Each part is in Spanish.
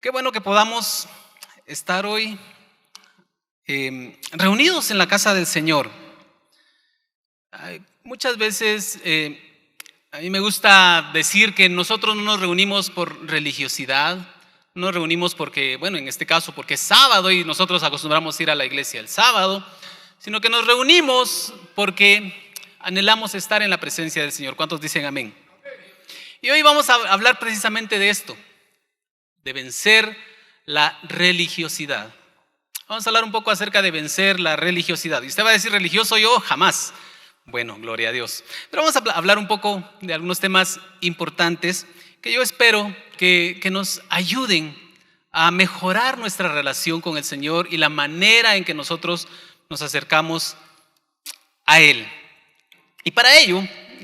Qué bueno que podamos estar hoy reunidos en la casa del Señor. Muchas veces a mí me gusta decir que nosotros no nos reunimos por religiosidad, no nos reunimos porque, bueno, en este caso porque es sábado y nosotros acostumbramos ir a la iglesia el sábado, sino que nos reunimos porque anhelamos estar en la presencia del Señor. ¿Cuántos dicen amén? Y hoy vamos a hablar precisamente de esto, de vencer la religiosidad. Vamos a hablar un poco acerca de vencer la religiosidad. Y usted va a decir, ¿religioso yo? Jamás. Bueno, gloria a Dios. Pero vamos a hablar un poco de algunos temas importantes que yo espero que nos ayuden a mejorar nuestra relación con el Señor y la manera en que nosotros nos acercamos a Él. Y para ello,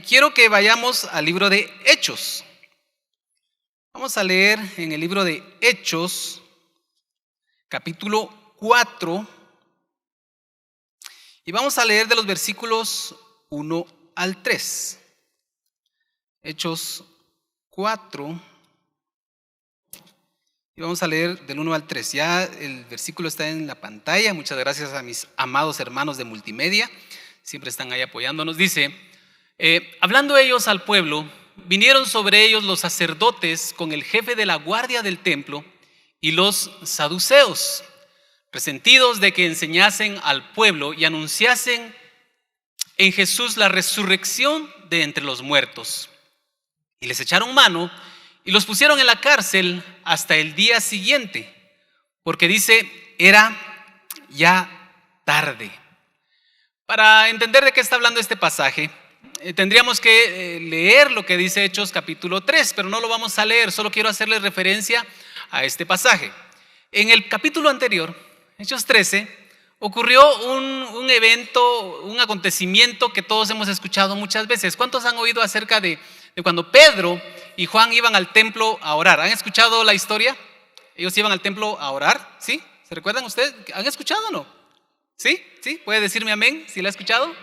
quiero que vayamos al libro de Hechos. Vamos a leer en el libro de Hechos, capítulo 4, y vamos a leer de los versículos 1 al 3. Hechos 4, y vamos a leer del 1 al 3. Ya el versículo está en la pantalla. Muchas gracias a mis amados hermanos de multimedia, siempre están ahí apoyándonos. Dice, hablando ellos al pueblo, vinieron sobre ellos los sacerdotes con el jefe de la guardia del templo y los saduceos, resentidos de que enseñasen al pueblo y anunciasen en Jesús la resurrección de entre los muertos. Y les echaron mano y los pusieron en la cárcel hasta el día siguiente, porque dice, era ya tarde. Para entender de qué está hablando este pasaje, tendríamos que leer lo que dice Hechos capítulo 3, pero no lo vamos a leer, solo quiero hacerles referencia a este pasaje. En el capítulo anterior, Hechos 13, ocurrió un evento, un acontecimiento que todos hemos escuchado muchas veces. ¿Cuántos han oído acerca de cuando Pedro y Juan iban al templo a orar? ¿Han escuchado la historia? Ellos iban al templo a orar, ¿sí? ¿Se recuerdan ustedes? ¿Han escuchado o no? ¿Sí? ¿Sí? ¿Puede decirme amén si la ha escuchado?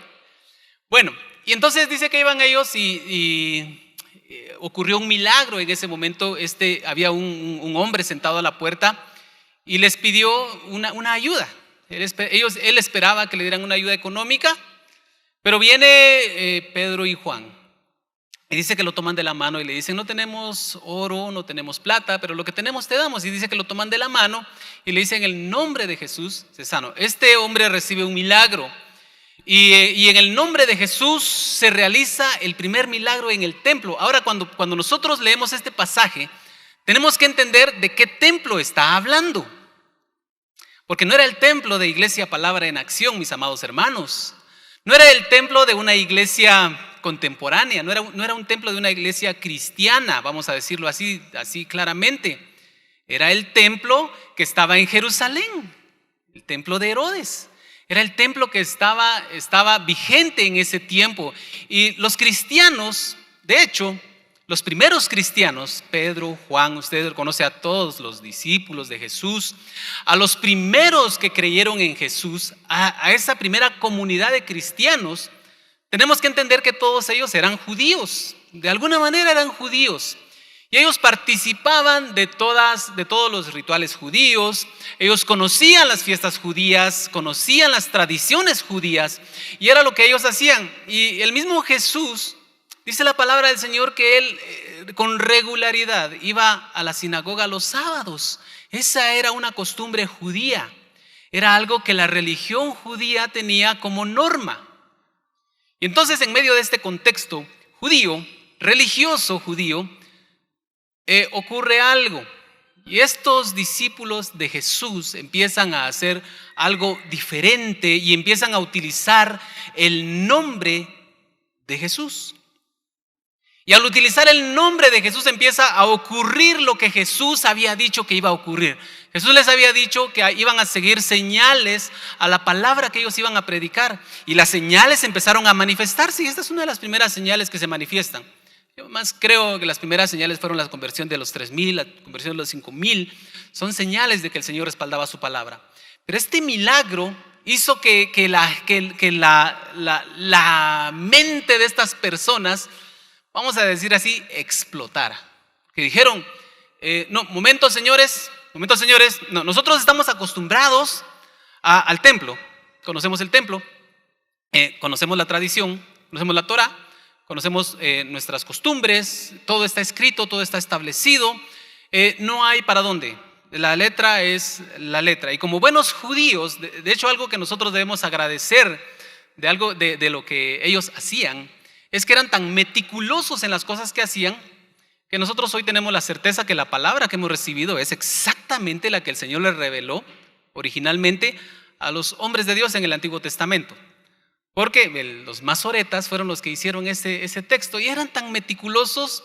Bueno, y entonces dice que iban ellos y ocurrió un milagro en ese momento. Había un hombre sentado a la puerta y les pidió una ayuda. Él esperaba que le dieran una ayuda económica, pero viene Pedro y Juan y dice que lo toman de la mano y le dicen, no tenemos oro, no tenemos plata, pero lo que tenemos te damos. Y dice que lo toman de la mano y le dicen, en el nombre de Jesús se sano. Este hombre recibe un milagro. Y en el nombre de Jesús se realiza el primer milagro en el templo. Ahora, cuando nosotros leemos este pasaje, tenemos que entender de qué templo está hablando. Porque no era el templo de Iglesia Palabra en Acción, mis amados hermanos. No era el templo de una iglesia contemporánea, no era un templo de una iglesia cristiana, vamos a decirlo así claramente. Era el templo que estaba en Jerusalén, el templo de Herodes. Era el templo que estaba vigente en ese tiempo. Y los cristianos, de hecho, los primeros cristianos, Pedro, Juan, usted conoce a todos los discípulos de Jesús, a los primeros que creyeron en Jesús, a esa primera comunidad de cristianos, tenemos que entender que todos ellos eran judíos, de alguna manera eran judíos. Y ellos participaban de todos los rituales judíos, ellos conocían las fiestas judías, conocían las tradiciones judías, y era lo que ellos hacían. Y el mismo Jesús, dice la palabra del Señor, que Él con regularidad iba a la sinagoga los sábados. Esa era una costumbre judía, era algo que la religión judía tenía como norma. Y entonces, en medio de este contexto judío, religioso judío, ocurre algo, y estos discípulos de Jesús empiezan a hacer algo diferente y empiezan a utilizar el nombre de Jesús. Y al utilizar el nombre de Jesús empieza a ocurrir lo que Jesús había dicho que iba a ocurrir. Jesús les había dicho que iban a seguir señales a la palabra que ellos iban a predicar, y las señales empezaron a manifestarse, y esta es una de las primeras señales que se manifiestan. Yo más creo que las primeras señales fueron la conversión de los 3,000, la conversión de los 5,000. Son señales de que el Señor respaldaba su palabra. Pero este milagro hizo que la mente de estas personas, vamos a decir así, explotara. Que dijeron, no, momento señores, momento, señores, no, nosotros estamos acostumbrados al templo, conocemos el templo, conocemos la tradición, conocemos la Torá, conocemos nuestras costumbres, todo está escrito, todo está establecido, no hay para dónde. La letra es la letra. Y como buenos judíos, de hecho, algo que nosotros debemos agradecer de algo de lo que ellos hacían, es que eran tan meticulosos en las cosas que hacían, que nosotros hoy tenemos la certeza que la palabra que hemos recibido es exactamente la que el Señor les reveló originalmente a los hombres de Dios en el Antiguo Testamento. Porque los masoretas fueron los que hicieron ese texto y eran tan meticulosos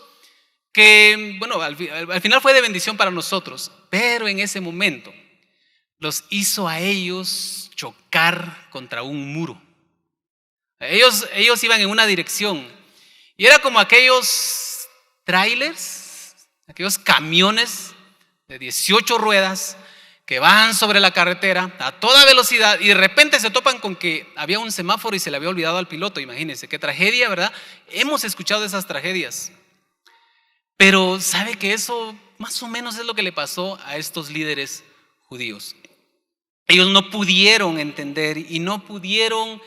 que, bueno, al final fue de bendición para nosotros, pero en ese momento los hizo a ellos chocar contra un muro. Ellos iban en una dirección y era como aquellos trailers, aquellos camiones de 18 ruedas que van sobre la carretera a toda velocidad y de repente se topan con que había un semáforo y se le había olvidado al piloto. Imagínense, qué tragedia, ¿verdad? Hemos escuchado de esas tragedias. Pero ¿sabe que eso más o menos es lo que le pasó a estos líderes judíos? Ellos no pudieron entender y no pudieron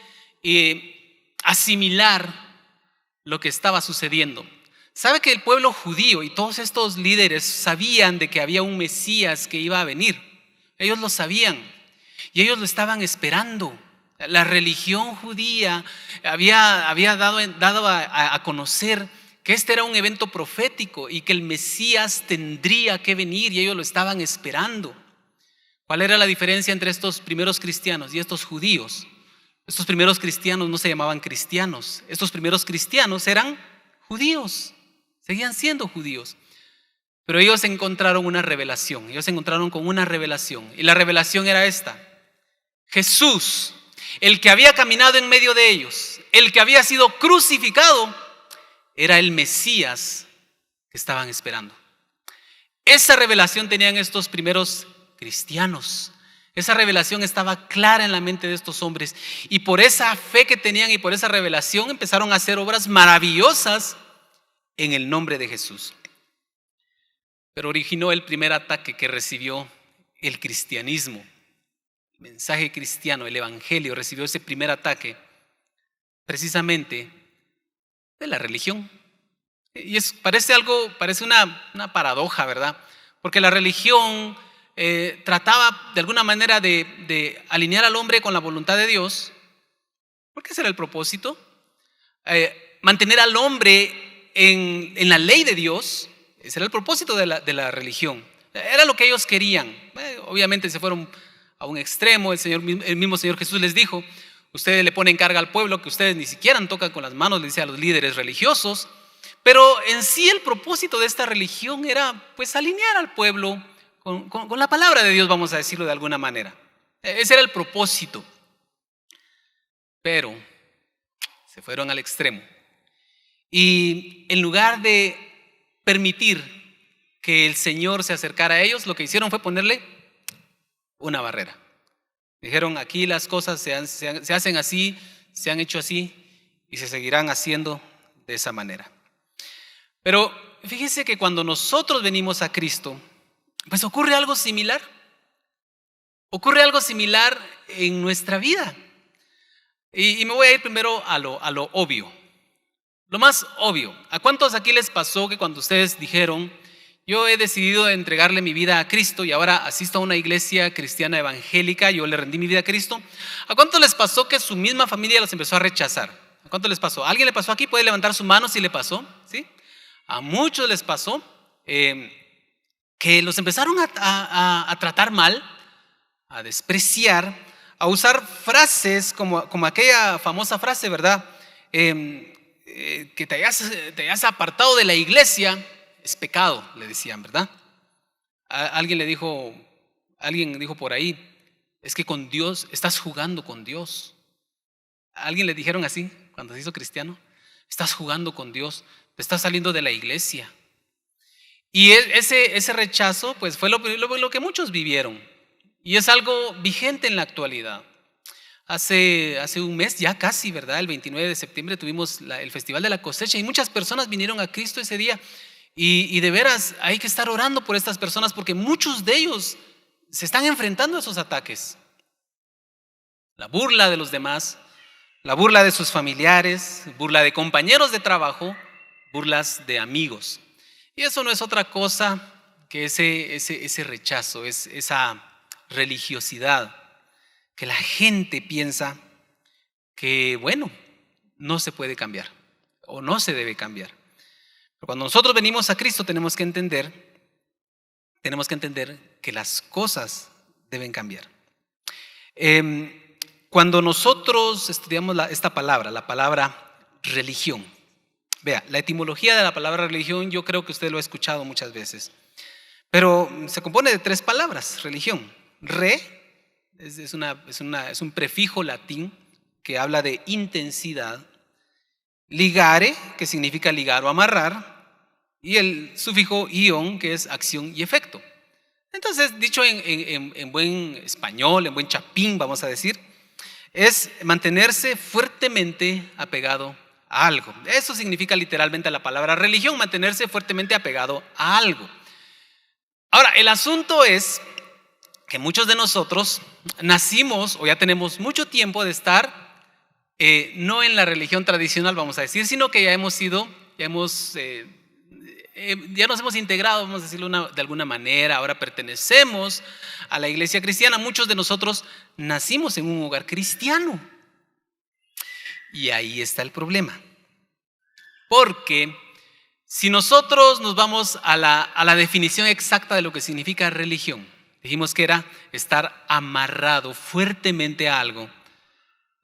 asimilar lo que estaba sucediendo. ¿Sabe que el pueblo judío y todos estos líderes sabían de que había un Mesías que iba a venir? Ellos lo sabían y ellos lo estaban esperando. La religión judía había dado a conocer que este era un evento profético y que el Mesías tendría que venir y ellos lo estaban esperando. ¿Cuál era la diferencia entre estos primeros cristianos y estos judíos? Estos primeros cristianos no se llamaban cristianos. Estos primeros cristianos eran judíos, seguían siendo judíos. Pero ellos encontraron una revelación, ellos se encontraron con una revelación. Y la revelación era esta: Jesús, el que había caminado en medio de ellos, el que había sido crucificado, era el Mesías que estaban esperando. Esa revelación tenían estos primeros cristianos. Esa revelación estaba clara en la mente de estos hombres. Y por esa fe que tenían y por esa revelación empezaron a hacer obras maravillosas en el nombre de Jesús. Pero originó el primer ataque que recibió el cristianismo. El mensaje cristiano, el evangelio, recibió ese primer ataque precisamente de la religión. Y parece una paradoja, ¿verdad? Porque la religión trataba de alguna manera de alinear al hombre con la voluntad de Dios. Porque ese era el propósito. Mantener al hombre en la ley de Dios. Ese era el propósito de la religión. Era lo que ellos querían. Obviamente se fueron a un extremo. El mismo Señor Jesús les dijo: ustedes le ponen carga al pueblo que ustedes ni siquiera tocan con las manos, le dice a los líderes religiosos. Pero en sí el propósito de esta religión era pues alinear al pueblo con la palabra de Dios, vamos a decirlo de alguna manera. Ese era el propósito. Pero se fueron al extremo. Y en lugar de permitir que el Señor se acercara a ellos, lo que hicieron fue ponerle una barrera. Dijeron: aquí las cosas se hacen así, se han hecho así y se seguirán haciendo de esa manera. Pero fíjese que cuando nosotros venimos a Cristo, pues ocurre algo similar. Ocurre algo similar en nuestra vida. Y me voy a ir primero a lo obvio. Lo más obvio. ¿A cuántos aquí les pasó que cuando ustedes dijeron: yo he decidido entregarle mi vida a Cristo y ahora asisto a una iglesia cristiana evangélica, yo le rendí mi vida a Cristo? ¿A cuántos les pasó que su misma familia los empezó a rechazar? ¿A cuántos les pasó? ¿A alguien le pasó aquí? ¿Puede levantar su mano si le pasó? ¿Sí? A muchos les pasó que los empezaron a tratar mal, a despreciar, a usar frases como aquella famosa frase, ¿verdad? Que te hayas apartado de la iglesia es pecado, le decían, ¿verdad? Alguien dijo por ahí: es que con Dios estás jugando con Dios. ¿A alguien le dijeron así cuando se hizo cristiano? Estás jugando con Dios, te estás saliendo de la iglesia. Y ese rechazo pues fue lo que muchos vivieron. Y es algo vigente en la actualidad. Hace un mes ya casi, ¿verdad? El 29 de septiembre tuvimos el Festival de la Cosecha y muchas personas vinieron a Cristo ese día Y de veras hay que estar orando por estas personas porque muchos de ellos se están enfrentando a esos ataques. La burla de los demás, la burla de sus familiares, burla de compañeros de trabajo, burlas de amigos. Y eso no es otra cosa que ese rechazo, esa religiosidad, que la gente piensa que, bueno, no se puede cambiar o no se debe cambiar. Pero cuando nosotros venimos a Cristo tenemos que entender que las cosas deben cambiar. Cuando nosotros estudiamos esta palabra, la palabra religión, vea, la etimología de la palabra religión yo creo que usted lo ha escuchado muchas veces, pero se compone de 3 palabras, religión. Re es un prefijo latín que habla de intensidad, ligare, que significa ligar o amarrar, y el sufijo ion, que es acción y efecto. Entonces, dicho en buen español, en buen chapín, vamos a decir, es mantenerse fuertemente apegado a algo. Eso significa literalmente la palabra religión, mantenerse fuertemente apegado a algo. Ahora, el asunto es que muchos de nosotros nacimos o ya tenemos mucho tiempo de estar no en la religión tradicional, vamos a decir, sino que ya nos hemos integrado, vamos a decirlo de alguna manera, ahora pertenecemos a la iglesia cristiana. Muchos de nosotros nacimos en un hogar cristiano. Y ahí está el problema. Porque si nosotros nos vamos a la definición exacta de lo que significa religión, dijimos que era estar amarrado fuertemente a algo,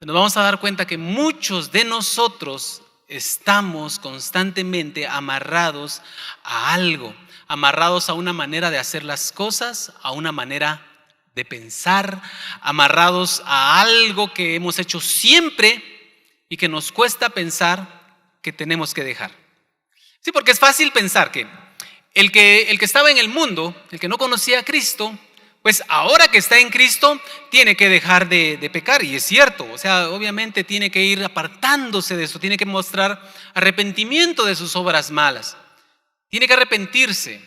nos vamos a dar cuenta que muchos de nosotros estamos constantemente amarrados a algo, amarrados a una manera de hacer las cosas, a una manera de pensar, amarrados a algo que hemos hecho siempre y que nos cuesta pensar que tenemos que dejar. Sí, porque es fácil pensar que el que estaba en el mundo, el que no conocía a Cristo, pues ahora que está en Cristo tiene que dejar de pecar, y es cierto, o sea, obviamente tiene que ir apartándose de eso, tiene que mostrar arrepentimiento de sus obras malas, tiene que arrepentirse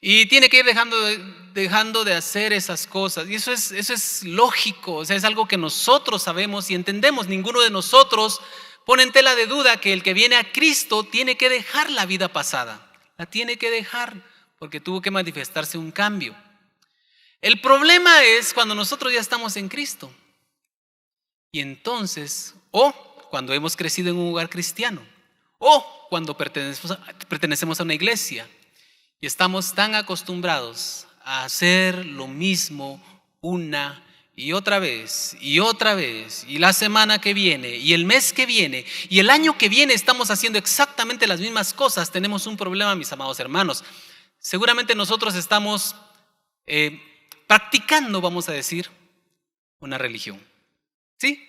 y tiene que ir dejando de hacer esas cosas, y eso es lógico, o sea, es algo que nosotros sabemos y entendemos. Ninguno de nosotros pone en tela de duda que el que viene a Cristo tiene que dejar la vida pasada, la tiene que dejar porque tuvo que manifestarse un cambio. El problema es cuando nosotros ya estamos en Cristo y entonces, o cuando hemos crecido en un hogar cristiano, o cuando pertenecemos a una iglesia y estamos tan acostumbrados a hacer lo mismo una y otra vez, y la semana que viene, y el mes que viene, y el año que viene estamos haciendo exactamente las mismas cosas. Tenemos un problema, mis amados hermanos. Seguramente nosotros estamos practicando, vamos a decir, una religión. ¿Sí?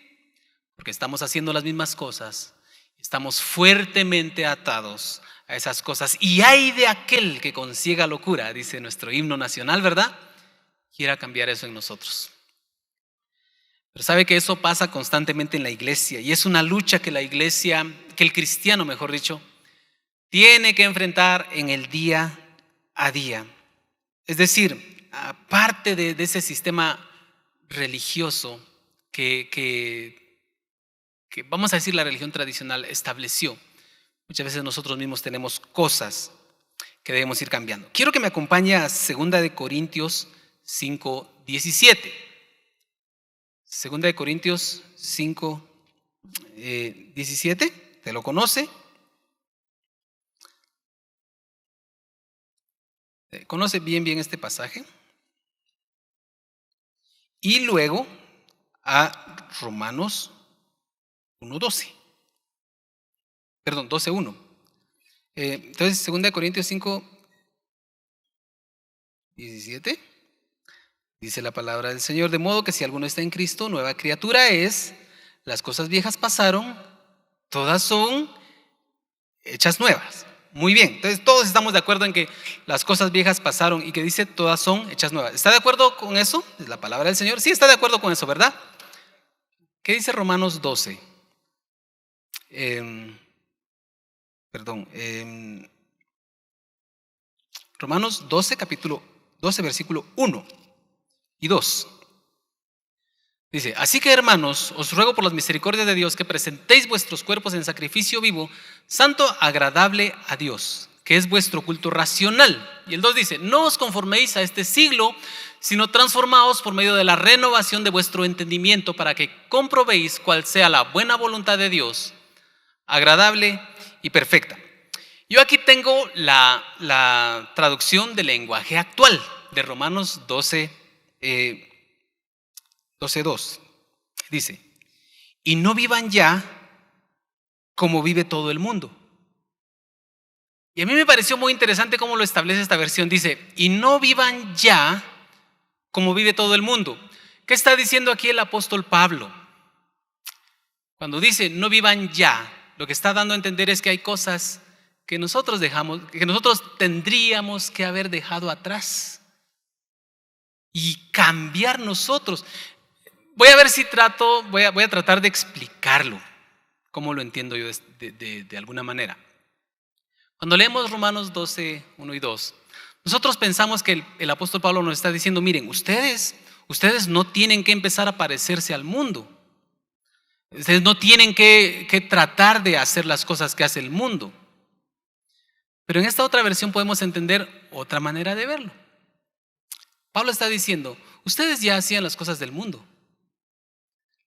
Porque estamos haciendo las mismas cosas, estamos fuertemente atados a esas cosas. Y hay de aquel que con ciega locura, dice nuestro himno nacional, ¿verdad?, quiera cambiar eso en nosotros. Pero sabe que eso pasa constantemente en la iglesia, y es una lucha que el cristiano, mejor dicho, tiene que enfrentar en el día a día. Es decir, aparte de ese sistema religioso que vamos a decir la religión tradicional estableció, muchas veces nosotros mismos tenemos cosas que debemos ir cambiando. Quiero que me acompañe a 2 Corintios 5:17. 2 Corintios 5:17, ¿te lo conoce? ¿Conoce bien este pasaje? Y luego a Romanos 1:12. Perdón, 12:1. Entonces, 2 Corintios 5:17. Dice la palabra del Señor: de modo que si alguno está en Cristo, nueva criatura es, las cosas viejas pasaron, todas son hechas nuevas. Muy bien, entonces todos estamos de acuerdo en que las cosas viejas pasaron y que dice todas son hechas nuevas. ¿Está de acuerdo con eso? Es la palabra del Señor. Sí, está de acuerdo con eso, ¿verdad? ¿Qué dice Romanos 12? Romanos 12, capítulo 12, versículo 1 y 2. Dice, así que hermanos, os ruego por las misericordias de Dios que presentéis vuestros cuerpos en sacrificio vivo, santo, agradable a Dios, que es vuestro culto racional. Y el 2 dice, no os conforméis a este siglo, sino transformaos por medio de la renovación de vuestro entendimiento para que comprobéis cuál sea la buena voluntad de Dios, agradable y perfecta. Yo aquí tengo la traducción del lenguaje actual de Romanos 12, 12:2. Dice, y no vivan ya como vive todo el mundo. Y a mí me pareció muy interesante cómo lo establece esta versión. Dice, y no vivan ya como vive todo el mundo. ¿Qué está diciendo aquí el apóstol Pablo? Cuando dice no vivan ya, lo que está dando a entender es que hay cosas que nosotros tendríamos que haber dejado atrás y cambiar nosotros. Voy a ver si voy a tratar de explicarlo, cómo lo entiendo yo de alguna manera. Cuando leemos Romanos 12, 1 y 2, nosotros pensamos que el apóstol Pablo nos está diciendo, miren, ustedes no tienen que empezar a parecerse al mundo. Ustedes no tienen que tratar de hacer las cosas que hace el mundo. Pero en esta otra versión podemos entender otra manera de verlo. Pablo está diciendo, ustedes ya hacían las cosas del mundo.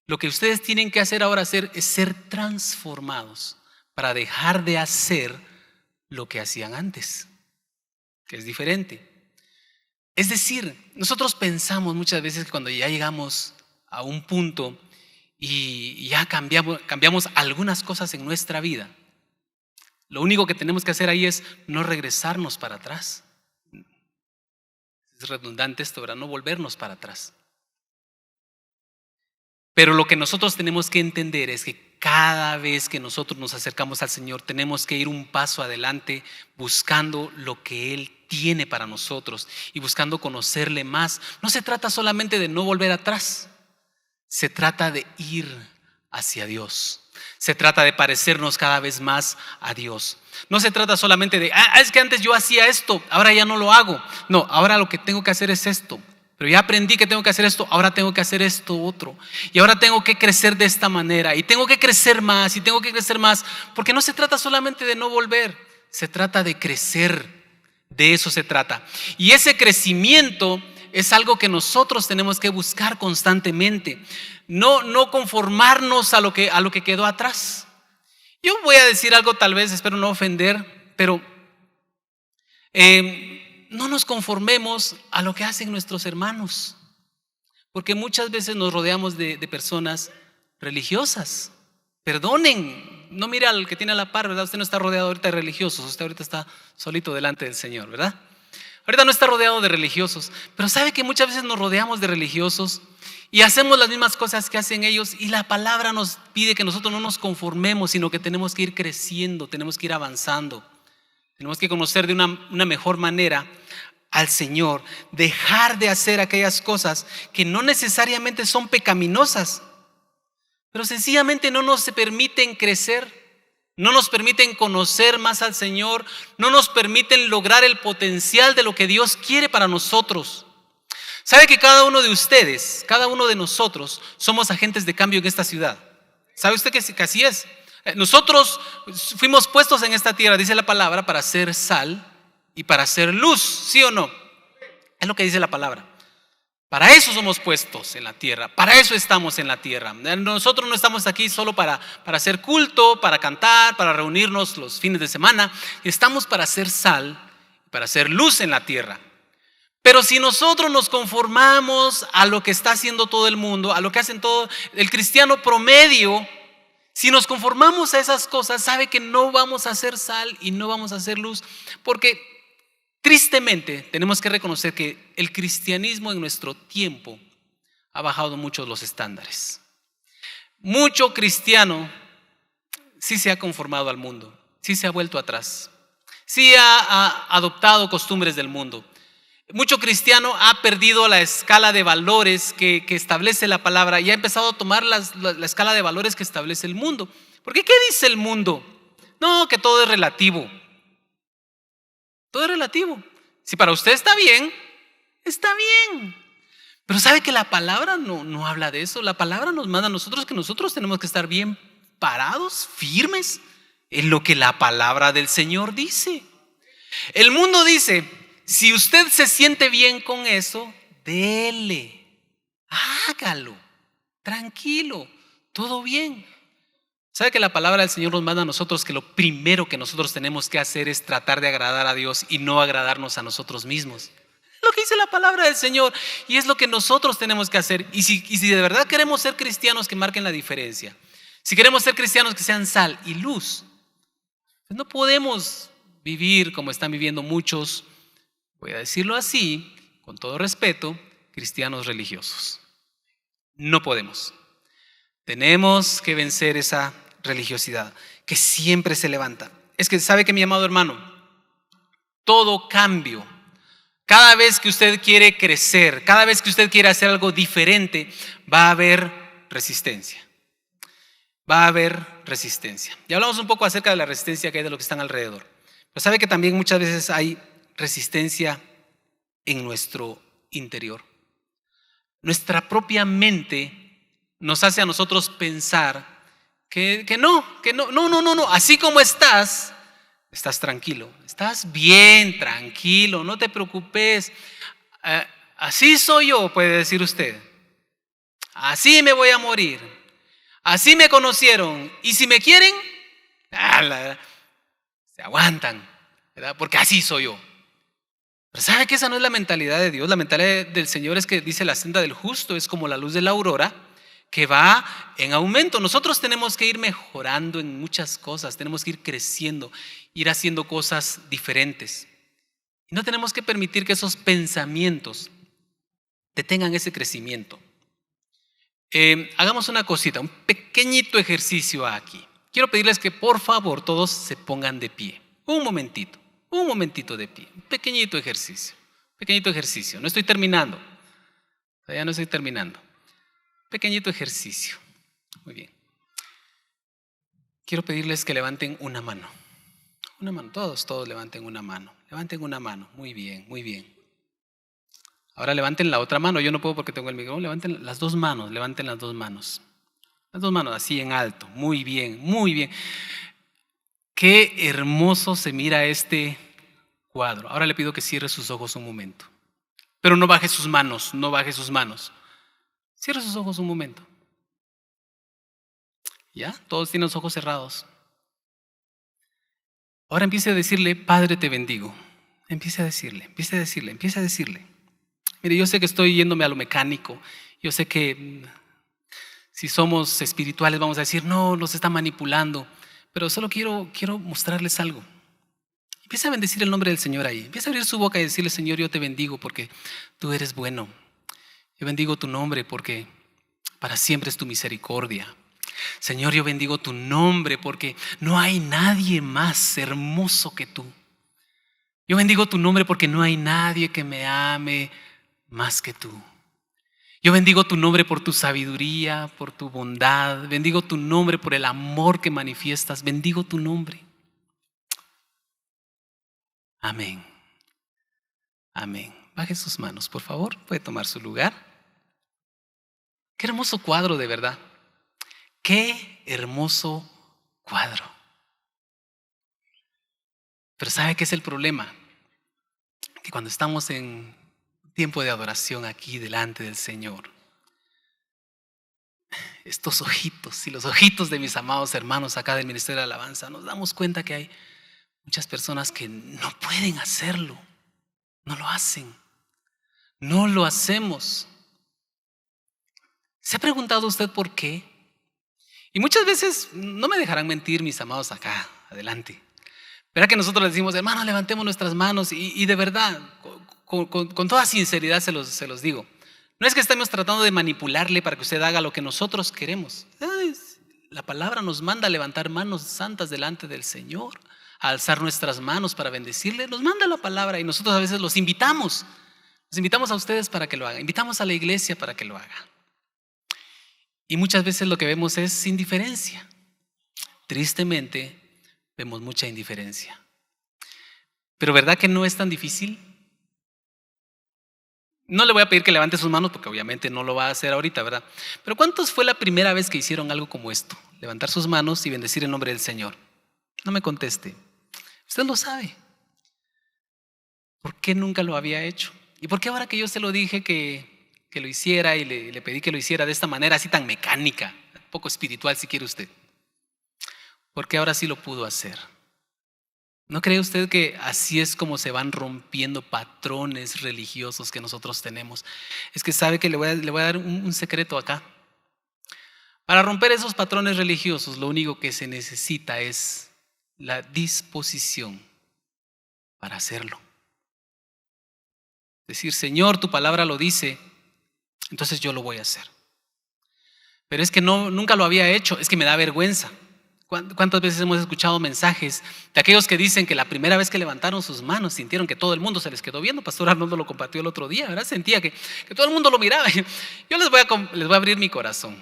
Lo que ustedes tienen que hacer ahora es ser transformados para dejar de hacer lo que hacían antes, que es diferente. Es decir, nosotros pensamos muchas veces que cuando ya llegamos a un punto y ya cambiamos algunas cosas en nuestra vida, lo único que tenemos que hacer ahí es no regresarnos para atrás. Es redundante esto, ¿verdad? No volvernos para atrás. Pero lo que nosotros tenemos que entender es que cada vez que nosotros nos acercamos al Señor, tenemos que ir un paso adelante buscando lo que Él tiene para nosotros y buscando conocerle más. No se trata solamente de no volver atrás, se trata de ir hacia Dios. Se trata de parecernos cada vez más a Dios. No se trata solamente de, es que antes yo hacía esto, ahora ya no lo hago. No, ahora lo que tengo que hacer es esto. Pero ya aprendí que tengo que hacer esto, ahora tengo que hacer esto otro. Y ahora tengo que crecer de esta manera. Y tengo que crecer más, y tengo que crecer más. Porque no se trata solamente de no volver, se trata de crecer. De eso se trata. Y ese crecimiento es algo que nosotros tenemos que buscar constantemente. No conformarnos a lo que quedó atrás. Yo voy a decir algo, tal vez, espero no ofender, pero no nos conformemos a lo que hacen nuestros hermanos, porque muchas veces nos rodeamos de personas religiosas. Perdonen, no mira al que tiene a la par, ¿verdad? Usted no está rodeado ahorita de religiosos, usted ahorita está solito delante del Señor, ¿verdad? Ahorita no está rodeado de religiosos, pero sabe que muchas veces nos rodeamos de religiosos y hacemos las mismas cosas que hacen ellos, y la palabra nos pide que nosotros no nos conformemos, sino que tenemos que ir creciendo, tenemos que ir avanzando. Tenemos que conocer de una mejor manera al Señor, dejar de hacer aquellas cosas que no necesariamente son pecaminosas, pero sencillamente no nos permiten crecer, no nos permiten conocer más al Señor, no nos permiten lograr el potencial de lo que Dios quiere para nosotros. ¿Sabe que cada uno de ustedes, cada uno de nosotros somos agentes de cambio en esta ciudad? ¿Sabe usted que así es? Nosotros fuimos puestos en esta tierra, dice la palabra, para ser sal y para ser luz, ¿sí o no? Es lo que dice la palabra. Para eso somos puestos en la tierra, para eso estamos en la tierra. Nosotros no estamos aquí solo para hacer culto, para cantar, para reunirnos los fines de semana. Estamos para hacer sal, para hacer luz en la tierra. Pero si nosotros nos conformamos a lo que está haciendo todo el mundo, a lo que hacen todo el cristiano promedio, si nos conformamos a esas cosas, sabe que no vamos a hacer sal y no vamos a hacer luz, porque tristemente tenemos que reconocer que el cristianismo en nuestro tiempo ha bajado mucho los estándares. Mucho cristiano sí se ha conformado al mundo, sí se ha vuelto atrás, sí ha adoptado costumbres del mundo. Mucho cristiano ha perdido la escala de valores que establece la palabra y ha empezado a tomar la escala de valores que establece el mundo. Porque ¿qué dice el mundo? No, que todo es relativo. Todo es relativo. Si para usted está bien, está bien. Pero ¿sabe que la palabra no habla de eso? La palabra nos manda a nosotros que nosotros tenemos que estar bien parados, firmes en lo que la palabra del Señor dice. El mundo dice, si usted se siente bien con eso, dele, hágalo, tranquilo, todo bien. ¿Sabe que la palabra del Señor nos manda a nosotros que lo primero que nosotros tenemos que hacer es tratar de agradar a Dios y no agradarnos a nosotros mismos? Es lo que dice la palabra del Señor y es lo que nosotros tenemos que hacer. Y si de verdad queremos ser cristianos que marquen la diferencia, si queremos ser cristianos que sean sal y luz, pues no podemos vivir como están viviendo muchos, voy a decirlo así, con todo respeto, cristianos religiosos. No podemos. Tenemos que vencer esa religiosidad que siempre se levanta. Es que sabe que, mi amado hermano, todo cambio, cada vez que usted quiere crecer, cada vez que usted quiere hacer algo diferente, va a haber resistencia. Va a haber resistencia. Ya hablamos un poco acerca de la resistencia que hay de lo que están alrededor. Pero sabe que también muchas veces hay resistencia en nuestro interior. Nuestra propia mente nos hace a nosotros pensar que no, así como estás tranquilo, estás bien, tranquilo, no te preocupes, así soy yo, puede decir usted, así me voy a morir, así me conocieron, y si me quieren, se aguantan, ¿verdad? Porque así soy yo. Pero ¿sabe que esa no es la mentalidad de Dios? La mentalidad del Señor es que dice: la senda del justo es como la luz de la aurora, que va en aumento. Nosotros tenemos que ir mejorando en muchas cosas, tenemos que ir creciendo, ir haciendo cosas diferentes. Y no tenemos que permitir que esos pensamientos detengan ese crecimiento. Hagamos una cosita, un pequeñito ejercicio aquí. Quiero pedirles que por favor todos se pongan de pie. Un momentito de pie. Un pequeñito ejercicio. No estoy terminando. Todavía no estoy terminando. Pequeñito ejercicio. Muy bien. Quiero pedirles que levanten una mano. Una mano. Todos levanten una mano. Levanten una mano. Muy bien. Ahora levanten la otra mano. Yo no puedo porque tengo el micrófono. Levanten las dos manos. Levanten las dos manos. Las dos manos así en alto. Muy bien. Qué hermoso se mira este cuadro. Ahora le pido que cierre sus ojos un momento. Pero no baje sus manos. Cierre sus ojos un momento. ¿Ya? Todos tienen los ojos cerrados. Ahora empiece a decirle: Padre, te bendigo. Empiece a decirle. Mire, yo sé que estoy yéndome a lo mecánico. Yo sé que si somos espirituales vamos a decir: no, nos está manipulando. Pero solo quiero mostrarles algo. Empieza a bendecir el nombre del Señor ahí. Empieza a abrir su boca y decirle: Señor, yo te bendigo porque tú eres bueno. Yo bendigo tu nombre porque para siempre es tu misericordia. Señor, yo bendigo tu nombre porque no hay nadie más hermoso que tú. Yo bendigo tu nombre porque no hay nadie que me ame más que tú. Yo bendigo tu nombre por tu sabiduría, por tu bondad. Bendigo tu nombre por el amor que manifiestas. Bendigo tu nombre. Amén. Baje sus manos, por favor. Puede tomar su lugar. Qué hermoso cuadro, de verdad. Qué hermoso cuadro. Pero ¿sabe qué es el problema? Que cuando estamos en tiempo de adoración aquí delante del Señor, estos ojitos y los ojitos de mis amados hermanos acá del Ministerio de Alabanza, nos damos cuenta que hay muchas personas que no pueden hacerlo. No lo hacen. No lo hacemos. ¿Se ha preguntado usted por qué? Y muchas veces, no me dejarán mentir mis amados acá, adelante. Verá que nosotros les decimos: hermano, levantemos nuestras manos. Y de verdad, con toda sinceridad se los digo. No es que estemos tratando de manipularle para que usted haga lo que nosotros queremos. La palabra nos manda a levantar manos santas delante del Señor, a alzar nuestras manos para bendecirle. Nos manda la palabra y nosotros a veces los invitamos. Los invitamos a ustedes para que lo hagan. Invitamos a la iglesia para que lo haga. Y muchas veces lo que vemos es indiferencia. Tristemente, vemos mucha indiferencia. Pero ¿verdad que no es tan difícil? No le voy a pedir que levante sus manos porque obviamente no lo va a hacer ahorita, ¿verdad? Pero ¿cuántos fue la primera vez que hicieron algo como esto? Levantar sus manos y bendecir el nombre del Señor. No me conteste. Usted lo sabe. ¿Por qué nunca lo había hecho? ¿Y por qué ahora que yo se lo dije que lo hiciera y le pedí que lo hiciera de esta manera así tan mecánica, un poco espiritual si quiere usted? ¿Por qué ahora sí lo pudo hacer? ¿No cree usted que así es como se van rompiendo patrones religiosos que nosotros tenemos? Es que sabe que le voy a dar un secreto acá. Para romper esos patrones religiosos, lo único que se necesita es la disposición para hacerlo. Decir, Señor, tu palabra lo dice, entonces yo lo voy a hacer. Pero es que nunca lo había hecho, es que me da vergüenza. ¿Cuántas veces hemos escuchado mensajes de aquellos que dicen que la primera vez que levantaron sus manos sintieron que todo el mundo se les quedó viendo? Pastor Arnoldo lo compartió el otro día, ¿verdad? Sentía que todo el mundo lo miraba. Yo les voy a abrir mi corazón.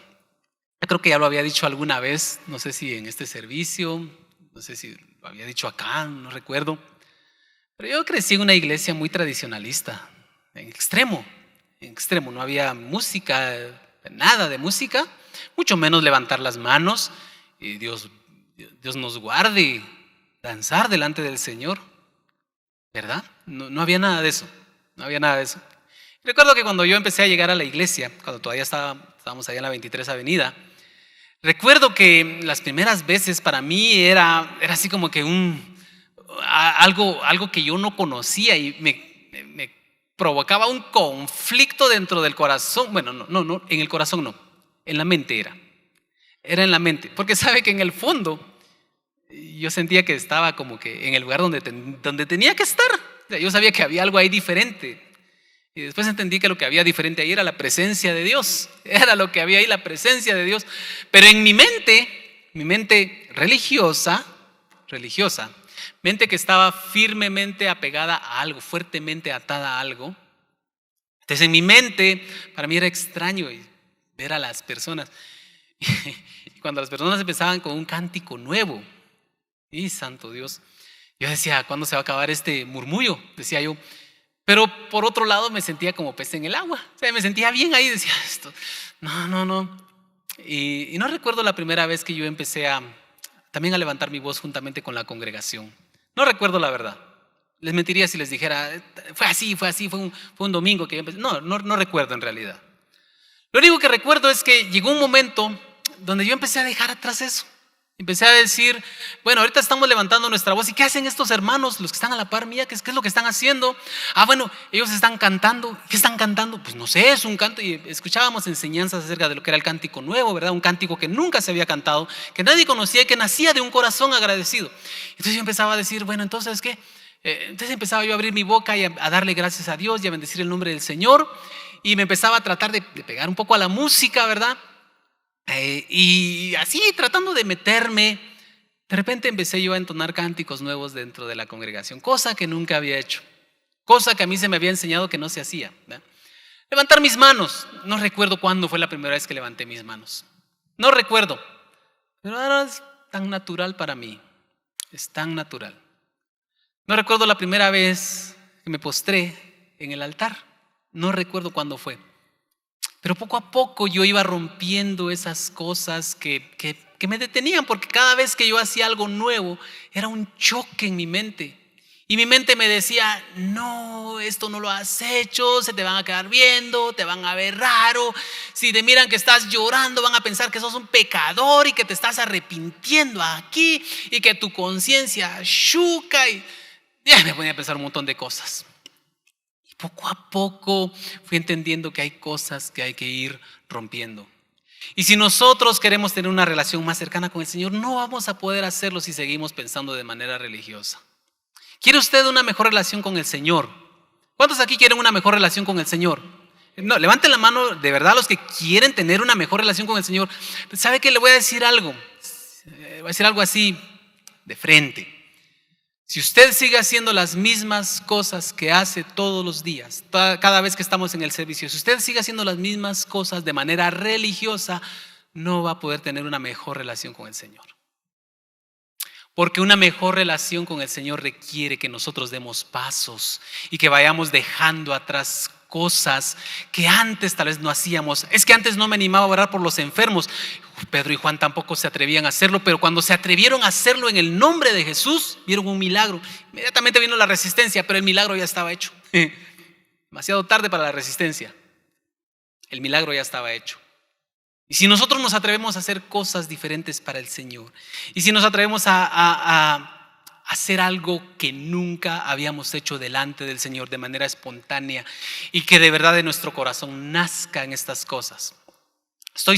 Yo creo que ya lo había dicho alguna vez, no sé si en este servicio, no sé si lo había dicho acá, no recuerdo. Pero yo crecí en una iglesia muy tradicionalista, en extremo, no había música, nada de música, mucho menos levantar las manos. Y Dios nos guarde danzar delante del Señor, ¿verdad? No había nada de eso, no había nada de eso. Recuerdo que cuando yo empecé a llegar a la iglesia, cuando todavía estábamos allá en la 23 Avenida, recuerdo que las primeras veces para mí era así como que algo que yo no conocía y me provocaba un conflicto dentro del corazón. Bueno, no, en el corazón no, en la mente era en la mente, porque sabe que en el fondo yo sentía que estaba como que en el lugar donde tenía que estar. O sea, yo sabía que había algo ahí diferente. Y después entendí que lo que había diferente ahí era la presencia de Dios. Era lo que había ahí, la presencia de Dios. Pero en mi mente religiosa, mente que estaba firmemente apegada a algo, fuertemente atada a algo. Entonces en mi mente, para mí era extraño ver a las personas. Y cuando las personas empezaban con un cántico nuevo, y santo Dios, yo decía, ¿cuándo se va a acabar este murmullo? Decía yo. Pero por otro lado me sentía como pez en el agua. O sea, me sentía bien ahí, decía esto, no. Y no recuerdo la primera vez que yo empecé también a levantar mi voz juntamente con la congregación. No recuerdo la verdad. Les mentiría si les dijera, fue así, fue un domingo que yo empecé. No recuerdo en realidad. Lo único que recuerdo es que llegó un momento donde yo empecé a dejar atrás eso. Empecé a decir, bueno, ahorita estamos levantando nuestra voz. ¿Y qué hacen estos hermanos, los que están a la par mía? ¿Qué es lo que están haciendo? Bueno, ellos están cantando. ¿Qué están cantando? Pues no sé, es un canto. Y escuchábamos enseñanzas acerca de lo que era el cántico nuevo, ¿verdad? Un cántico que nunca se había cantado, que nadie conocía y que nacía de un corazón agradecido. Entonces yo empezaba a decir, bueno, entonces, ¿qué? Entonces empezaba yo a abrir mi boca y a darle gracias a Dios y a bendecir el nombre del Señor. Y me empezaba a tratar de pegar un poco a la música, ¿verdad? Y así tratando de meterme, de repente empecé yo a entonar cánticos nuevos dentro de la congregación, cosa que nunca había hecho, cosa que a mí se me había enseñado que no se hacía, ¿verdad? Levantar mis manos, no recuerdo cuándo fue la primera vez que levanté mis manos, no recuerdo, pero ahora es tan natural para mí, es tan natural. No recuerdo la primera vez que me postré en el altar, no recuerdo cuándo fue. Pero poco a poco yo iba rompiendo esas cosas que me detenían, porque cada vez que yo hacía algo nuevo era un choque en mi mente. Y mi mente me decía, no, esto no lo has hecho, se te van a quedar viendo, te van a ver raro. Si te miran que estás llorando, van a pensar que sos un pecador y que te estás arrepintiendo aquí y que tu conciencia chuca. Y ya me ponía a pensar un montón de cosas. Poco a poco fui entendiendo que hay cosas que hay que ir rompiendo. Y si nosotros queremos tener una relación más cercana con el Señor, no vamos a poder hacerlo si seguimos pensando de manera religiosa. ¿Quiere usted una mejor relación con el Señor? ¿Cuántos aquí quieren una mejor relación con el Señor? No, levanten la mano de verdad los que quieren tener una mejor relación con el Señor. ¿Sabe qué? Le voy a decir algo. Voy a decir algo así de frente. Si usted sigue haciendo las mismas cosas que hace todos los días, cada vez que estamos en el servicio, si usted sigue haciendo las mismas cosas de manera religiosa, no va a poder tener una mejor relación con el Señor. Porque una mejor relación con el Señor requiere que nosotros demos pasos y que vayamos dejando atrás cosas que antes tal vez no hacíamos. Es que antes no me animaba a orar por los enfermos. Pedro y Juan tampoco se atrevían a hacerlo, pero cuando se atrevieron a hacerlo en el nombre de Jesús, vieron un milagro. Inmediatamente vino la resistencia, pero el milagro ya estaba hecho. Demasiado tarde para la resistencia. El milagro ya estaba hecho. Y si nosotros nos atrevemos a hacer cosas diferentes para el Señor, y si nos atrevemos a hacer algo que nunca habíamos hecho delante del Señor de manera espontánea y que de verdad de nuestro corazón nazcan estas cosas, estoy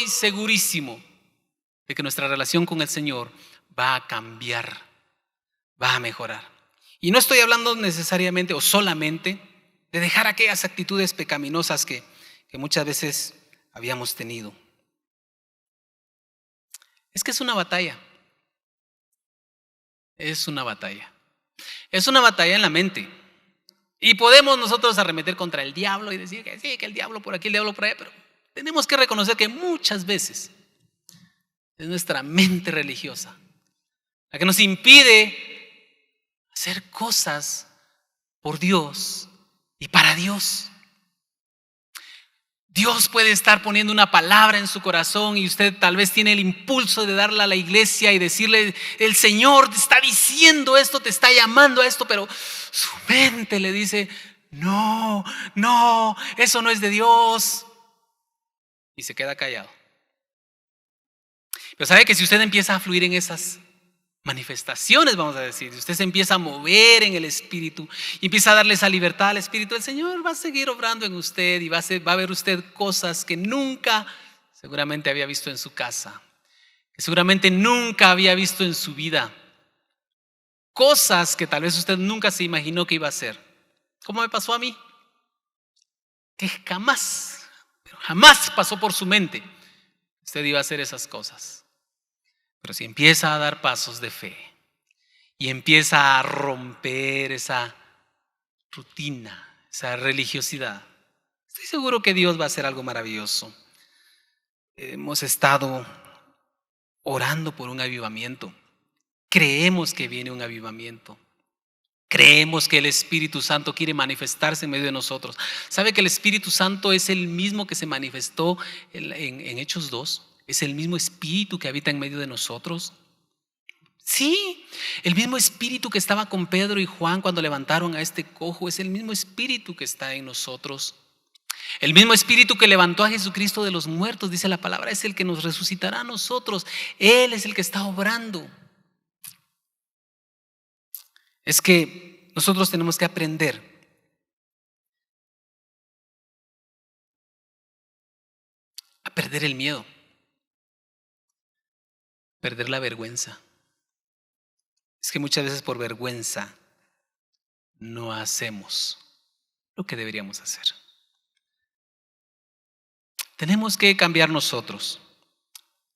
segurísimo de que nuestra relación con el Señor va a cambiar, va a mejorar. Y no estoy hablando necesariamente o solamente de dejar aquellas actitudes pecaminosas que muchas veces habíamos tenido. Es que es una batalla. Es una batalla. Es una batalla en la mente. Y podemos nosotros arremeter contra el diablo y decir que sí, que el diablo por aquí, el diablo por allá, pero tenemos que reconocer que muchas veces es nuestra mente religiosa la que nos impide hacer cosas por Dios y para Dios. Dios puede estar poniendo una palabra en su corazón y usted tal vez tiene el impulso de darla a la iglesia y decirle: el Señor te está diciendo esto, te está llamando a esto, pero su mente le dice: no, eso no es de Dios. Y se queda callado. Pero sabe que si usted empieza a fluir en esas manifestaciones, vamos a decir, si usted se empieza a mover en el Espíritu y empieza a darle esa libertad al Espíritu, el Señor va a seguir obrando en usted y va a ver usted cosas que nunca seguramente había visto en su casa, que seguramente nunca había visto en su vida, cosas que tal vez usted nunca se imaginó que iba a hacer, como me pasó a mí, que jamás pasó por su mente usted iba a hacer esas cosas. Pero si empieza a dar pasos de fe y empieza a romper esa rutina, esa religiosidad, estoy seguro que Dios va a hacer algo maravilloso. Hemos estado orando por un avivamiento. Creemos que viene un avivamiento. Creemos que el Espíritu Santo quiere manifestarse en medio de nosotros. ¿Sabe que el Espíritu Santo es el mismo que se manifestó en Hechos 2? ¿Es el mismo Espíritu que habita en medio de nosotros? Sí, el mismo Espíritu que estaba con Pedro y Juan cuando levantaron a este cojo es el mismo Espíritu que está en nosotros. El mismo Espíritu que levantó a Jesucristo de los muertos, dice la palabra, es el que nos resucitará a nosotros. Él es el que está obrando. Es que nosotros tenemos que aprender a perder el miedo, perder la vergüenza. Es que muchas veces por vergüenza no hacemos lo que deberíamos hacer. Tenemos que cambiar nosotros.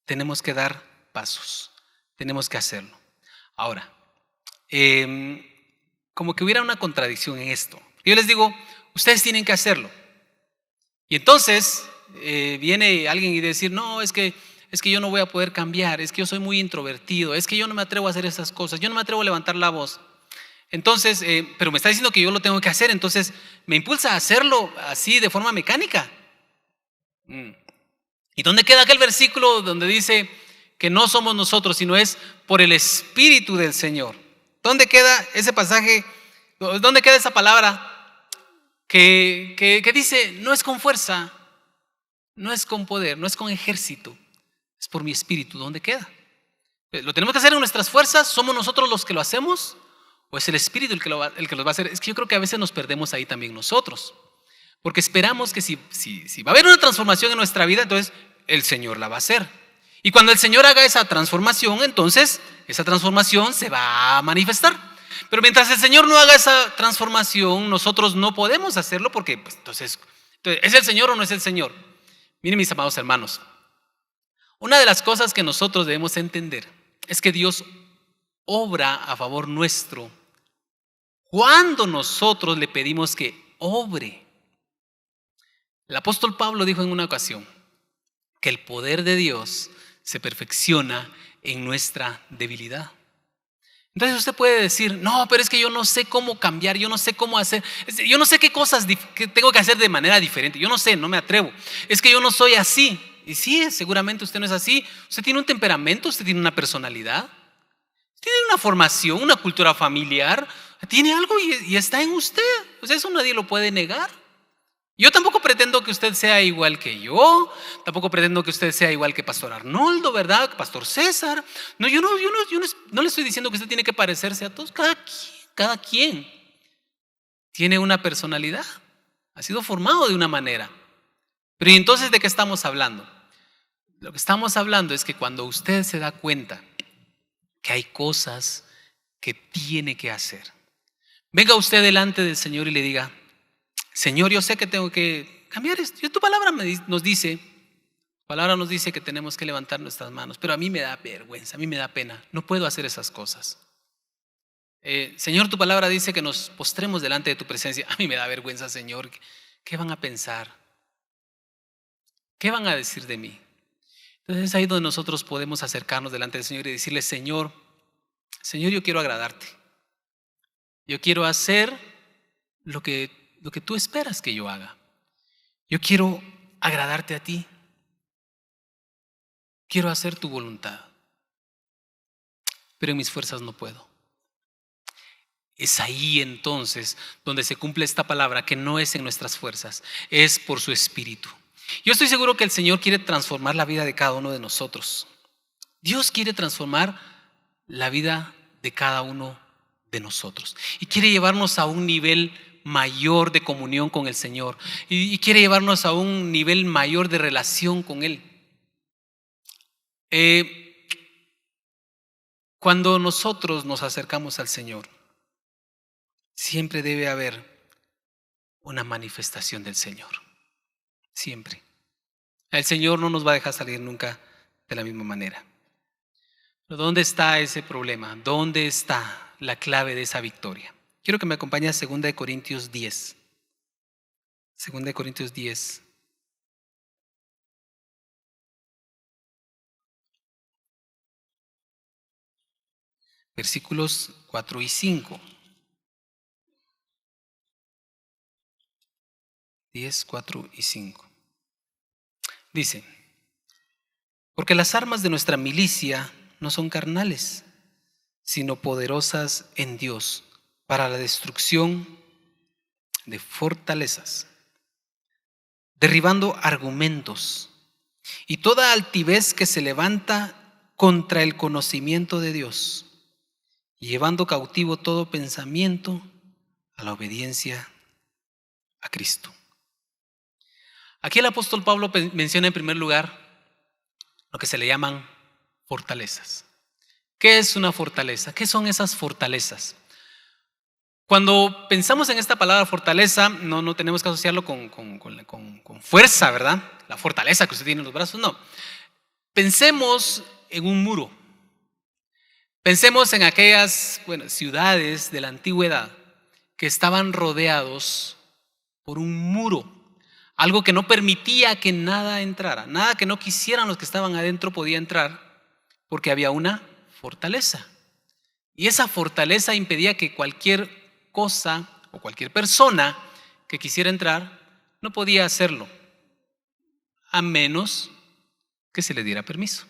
Tenemos que dar pasos. Tenemos que hacerlo. Ahora, como que hubiera una contradicción en esto. Yo les digo, ustedes tienen que hacerlo. Y entonces viene alguien y decir: no, es que yo no voy a poder cambiar, es que yo soy muy introvertido, es que yo no me atrevo a hacer esas cosas, yo no me atrevo a levantar la voz. Entonces, pero me está diciendo que yo lo tengo que hacer, entonces me impulsa a hacerlo así de forma mecánica. ¿Y dónde queda aquel versículo donde dice que no somos nosotros, sino es por el Espíritu del Señor? ¿Dónde queda ese pasaje? ¿Dónde queda esa palabra que dice: no es con fuerza, no es con poder, no es con ejército, es por mi Espíritu? ¿Dónde queda? ¿Lo tenemos que hacer en nuestras fuerzas? ¿Somos nosotros los que lo hacemos? ¿O es el Espíritu el que lo va a hacer? Es que yo creo que a veces nos perdemos ahí también nosotros, porque esperamos que si va a haber una transformación en nuestra vida, entonces el Señor la va a hacer. Y cuando el Señor haga esa transformación, entonces esa transformación se va a manifestar. Pero mientras el Señor no haga esa transformación, nosotros no podemos hacerlo, porque pues, entonces, ¿es el Señor o no es el Señor? Miren, mis amados hermanos, una de las cosas que nosotros debemos entender es que Dios obra a favor nuestro cuando nosotros le pedimos que obre. El apóstol Pablo dijo en una ocasión que el poder de Dios se perfecciona en nuestra debilidad. Entonces usted puede decir, no, pero es que yo no sé cómo cambiar, yo no sé cómo hacer, yo no sé qué cosas que tengo que hacer de manera diferente, yo no sé, no me atrevo, es que yo no soy así. Y sí, seguramente usted no es así. Usted tiene un temperamento, usted tiene una personalidad, tiene una formación, una cultura familiar, tiene algo y está en usted. Pues eso nadie lo puede negar. Yo tampoco pretendo que usted sea igual que yo, tampoco pretendo que usted sea igual que Pastor Arnoldo, ¿verdad? Pastor César. No, yo no le estoy diciendo que usted tiene que parecerse a todos. Cada quien tiene una personalidad, ha sido formado de una manera. Pero ¿y entonces de qué estamos hablando? Lo que estamos hablando es que cuando usted se da cuenta que hay cosas que tiene que hacer, venga usted delante del Señor y le diga, Señor, yo sé que tengo que cambiar esto. Tu palabra nos dice que tenemos que levantar nuestras manos, pero a mí me da vergüenza, a mí me da pena. No puedo hacer esas cosas. Señor, tu palabra dice que nos postremos delante de tu presencia. A mí me da vergüenza, Señor. ¿Qué van a pensar? ¿Qué van a decir de mí? Entonces es ahí donde nosotros podemos acercarnos delante del Señor y decirle, Señor, yo quiero agradarte. Yo quiero hacer lo que tú esperas que yo haga. Yo quiero agradarte a ti. Quiero hacer tu voluntad. Pero en mis fuerzas no puedo. Es ahí entonces donde se cumple esta palabra que no es en nuestras fuerzas, es por su Espíritu. Yo estoy seguro que el Señor quiere transformar la vida de cada uno de nosotros. Dios quiere transformar la vida de cada uno de nosotros y quiere llevarnos a un nivel mayor de comunión con el Señor y quiere llevarnos a un nivel mayor de relación con Él. Cuando nosotros nos acercamos al Señor, siempre debe haber una manifestación del Señor. Siempre. El Señor no nos va a dejar salir nunca de la misma manera. Pero ¿dónde está ese problema? ¿Dónde está la clave de esa victoria? Quiero que me acompañe a 2 Corintios 10. 2 Corintios 10. Versículos 4 y 5. 10, 4 y 5. Dice, porque las armas de nuestra milicia no son carnales, sino poderosas en Dios para la destrucción de fortalezas, derribando argumentos y toda altivez que se levanta contra el conocimiento de Dios, llevando cautivo todo pensamiento a la obediencia a Cristo. Aquí el apóstol Pablo menciona en primer lugar lo que se le llaman fortalezas. ¿Qué es una fortaleza? ¿Qué son esas fortalezas? Cuando pensamos en esta palabra fortaleza, no tenemos que asociarlo con fuerza, ¿verdad? La fortaleza que usted tiene en los brazos, no. Pensemos en un muro. Pensemos en aquellas ciudades de la antigüedad que estaban rodeados por un muro. Algo que no permitía que nada entrara. Nada que no quisieran los que estaban adentro podía entrar porque había una fortaleza. Y esa fortaleza impedía que cualquier cosa o cualquier persona que quisiera entrar no podía hacerlo, a menos que se le diera permiso.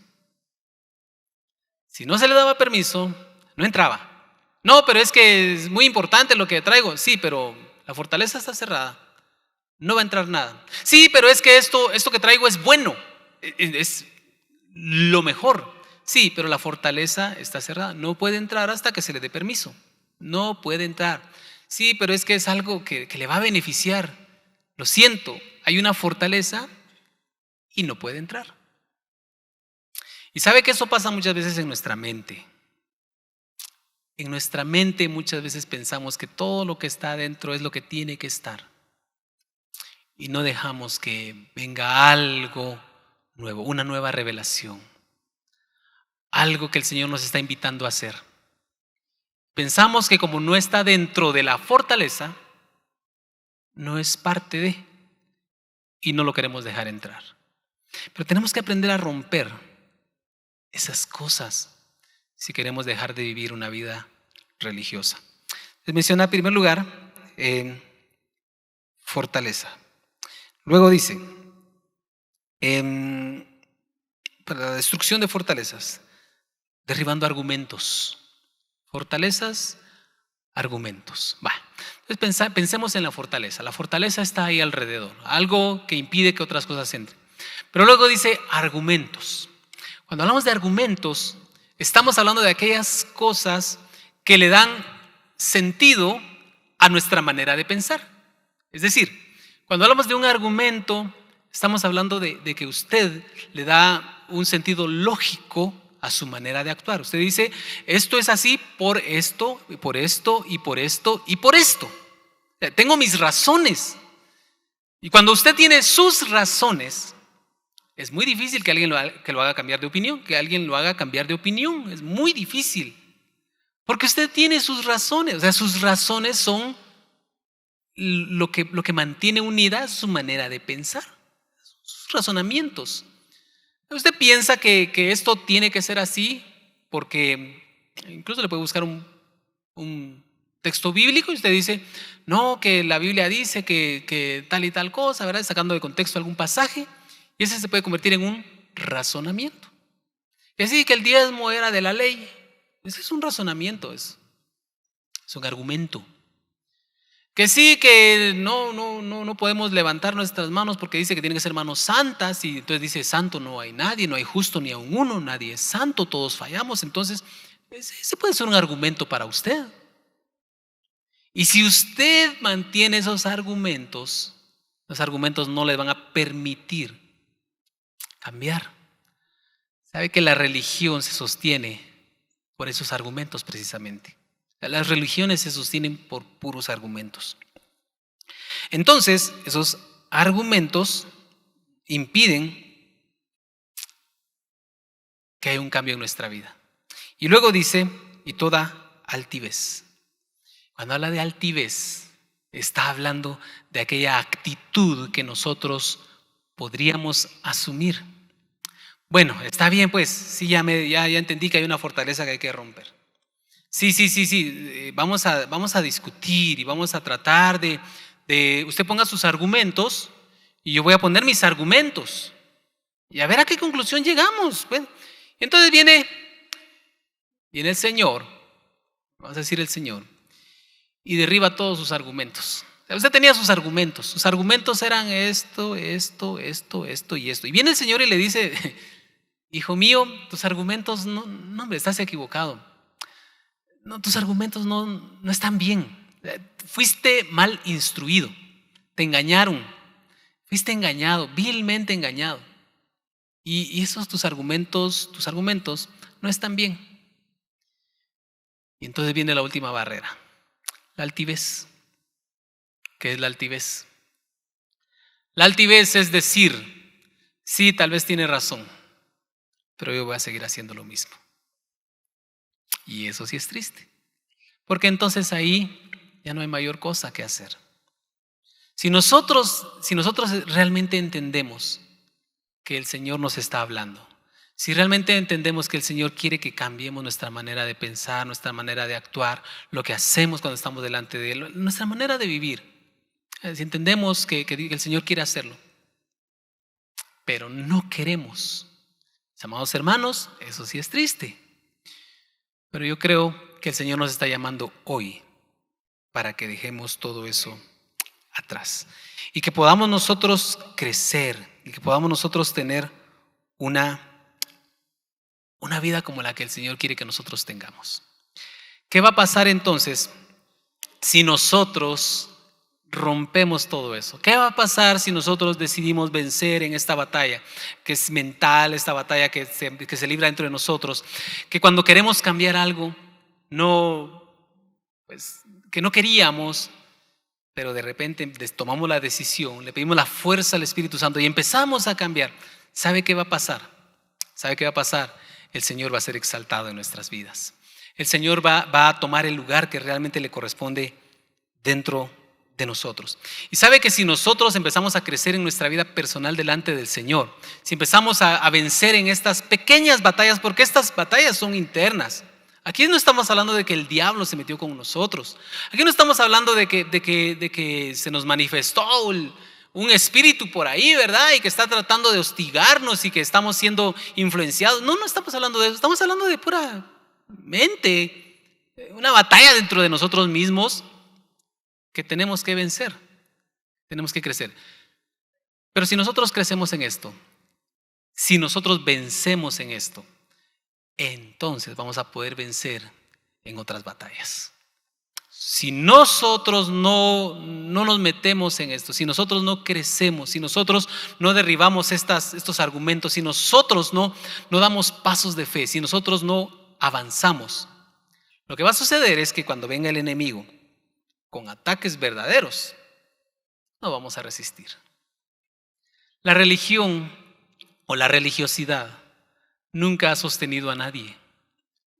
Si no se le daba permiso, no entraba. No, pero es que es muy importante lo que traigo. Sí, pero la fortaleza está cerrada. No va a entrar nada. Sí, pero es que esto que traigo es bueno. Es lo mejor. Sí, pero la fortaleza está cerrada. No puede entrar hasta que se le dé permiso. No puede entrar. Sí, pero es que es algo que le va a beneficiar. Lo siento, hay una fortaleza y no puede entrar. Y sabe que eso pasa muchas veces en nuestra mente. En nuestra mente muchas veces pensamos que todo lo que está adentro es lo que tiene que estar. Y no dejamos que venga algo nuevo, una nueva revelación. Algo que el Señor nos está invitando a hacer. Pensamos que como no está dentro de la fortaleza, no es parte de, y no lo queremos dejar entrar. Pero tenemos que aprender a romper esas cosas si queremos dejar de vivir una vida religiosa. Les menciona en primer lugar fortaleza. Luego dice, para la destrucción de fortalezas, derribando argumentos. Fortalezas, argumentos. Entonces pensemos en la fortaleza. La fortaleza está ahí alrededor, algo que impide que otras cosas entren. Pero luego dice argumentos. Cuando hablamos de argumentos, estamos hablando de aquellas cosas que le dan sentido a nuestra manera de pensar. Es decir, cuando hablamos de un argumento, estamos hablando de que usted le da un sentido lógico a su manera de actuar. Usted dice, esto es así por esto, y por esto, y por esto, y por esto. Tengo mis razones. Y cuando usted tiene sus razones, es muy difícil que alguien lo haga cambiar de opinión, es muy difícil. Porque usted tiene sus razones, o sea, sus razones son lo que mantiene unida su manera de pensar, sus razonamientos. Usted piensa que esto tiene que ser así porque incluso le puede buscar un texto bíblico y usted dice, no, que la Biblia dice que tal y tal cosa, ¿verdad? Sacando de contexto algún pasaje, y ese se puede convertir en un razonamiento. Y así que el diezmo era de la ley, ese es un razonamiento, es un argumento. Que sí, que no podemos levantar nuestras manos porque dice que tienen que ser manos santas, y entonces dice, santo no hay nadie, no hay justo ni a uno, nadie es santo, todos fallamos. Entonces ese puede ser un argumento para usted. Y si usted mantiene esos argumentos, los argumentos no le van a permitir cambiar. ¿Sabe que la religión se sostiene por esos argumentos precisamente? Las religiones se sostienen por puros argumentos. Entonces, esos argumentos impiden que haya un cambio en nuestra vida. Y luego dice, y toda altivez. Cuando habla de altivez, está hablando de aquella actitud que nosotros podríamos asumir. Bueno, está bien pues, sí, ya entendí que hay una fortaleza que hay que romper. Sí, vamos a discutir y vamos a tratar de usted ponga sus argumentos y yo voy a poner mis argumentos y a ver a qué conclusión llegamos. Bueno, entonces viene el Señor, vamos a decir el Señor, y derriba todos sus argumentos. Usted tenía sus argumentos eran esto y esto. Y viene el Señor y le dice, hijo mío, tus argumentos, no hombre, estás equivocado. No, tus argumentos no están bien. Fuiste mal instruido. Te engañaron. Fuiste engañado, vilmente engañado. Y esos tus argumentos no están bien. Y entonces viene la última barrera. La altivez. ¿Qué es la altivez? La altivez es decir, sí, tal vez tiene razón, pero yo voy a seguir haciendo lo mismo. Y eso sí es triste, porque entonces ahí ya no hay mayor cosa que hacer. Si nosotros realmente entendemos que el Señor nos está hablando, si realmente entendemos que el Señor quiere que cambiemos nuestra manera de pensar, nuestra manera de actuar, lo que hacemos cuando estamos delante de Él, nuestra manera de vivir, si entendemos que el Señor quiere hacerlo, pero no queremos, mis amados hermanos, eso sí es triste. Pero yo creo que el Señor nos está llamando hoy para que dejemos todo eso atrás y que podamos nosotros crecer y que podamos nosotros tener una vida como la que el Señor quiere que nosotros tengamos. ¿Qué va a pasar entonces si nosotros rompemos todo eso? ¿Qué va a pasar si nosotros decidimos vencer en esta batalla que es mental, esta batalla que se libra dentro de nosotros, que cuando queremos cambiar algo que no queríamos, pero de repente tomamos la decisión, le pedimos la fuerza al Espíritu Santo y empezamos a cambiar? ¿Sabe qué va a pasar? El Señor va a ser exaltado en nuestras vidas. El Señor va a tomar el lugar que realmente le corresponde dentro de nosotros. Y sabe que si nosotros empezamos a crecer en nuestra vida personal delante del Señor, si empezamos a vencer en estas pequeñas batallas, porque estas batallas son internas, Aquí no estamos hablando de que el diablo se metió con nosotros. Aquí no estamos hablando de que se nos manifestó un espíritu por ahí, ¿verdad? Y que está tratando de hostigarnos y que estamos siendo influenciados. No, no estamos hablando de eso. Estamos hablando de pura mente, una batalla dentro de nosotros mismos que tenemos que vencer. Tenemos que crecer. Pero si nosotros crecemos en esto, si nosotros vencemos en esto, entonces vamos a poder vencer en otras batallas. Si nosotros no nos metemos en esto, si nosotros no crecemos, si nosotros no derribamos estos argumentos, si nosotros no damos pasos de fe, si nosotros no avanzamos, lo que va a suceder es que cuando venga el enemigo con ataques verdaderos, no vamos a resistir. La religión o la religiosidad nunca ha sostenido a nadie.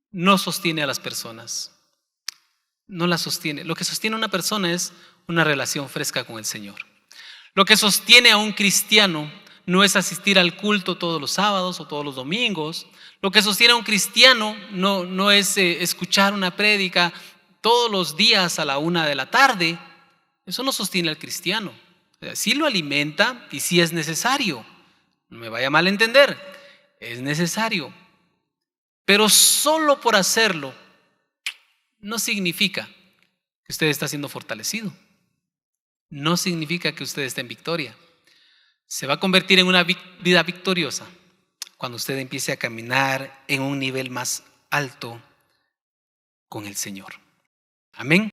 No sostiene a las personas. No la sostiene. Lo que sostiene a una persona es una relación fresca con el Señor. Lo que sostiene a un cristiano no es asistir al culto todos los sábados o todos los domingos. Lo que sostiene a un cristiano no es escuchar una prédica todos los días a la 1 de la tarde. Eso no sostiene al cristiano. O sea, sí lo alimenta y sí es necesario. No me vaya mal a entender. Es necesario. Pero solo por hacerlo no significa que usted está siendo fortalecido. No significa que usted esté en victoria. Se va a convertir en una vida victoriosa cuando usted empiece a caminar en un nivel más alto con el Señor. Amén.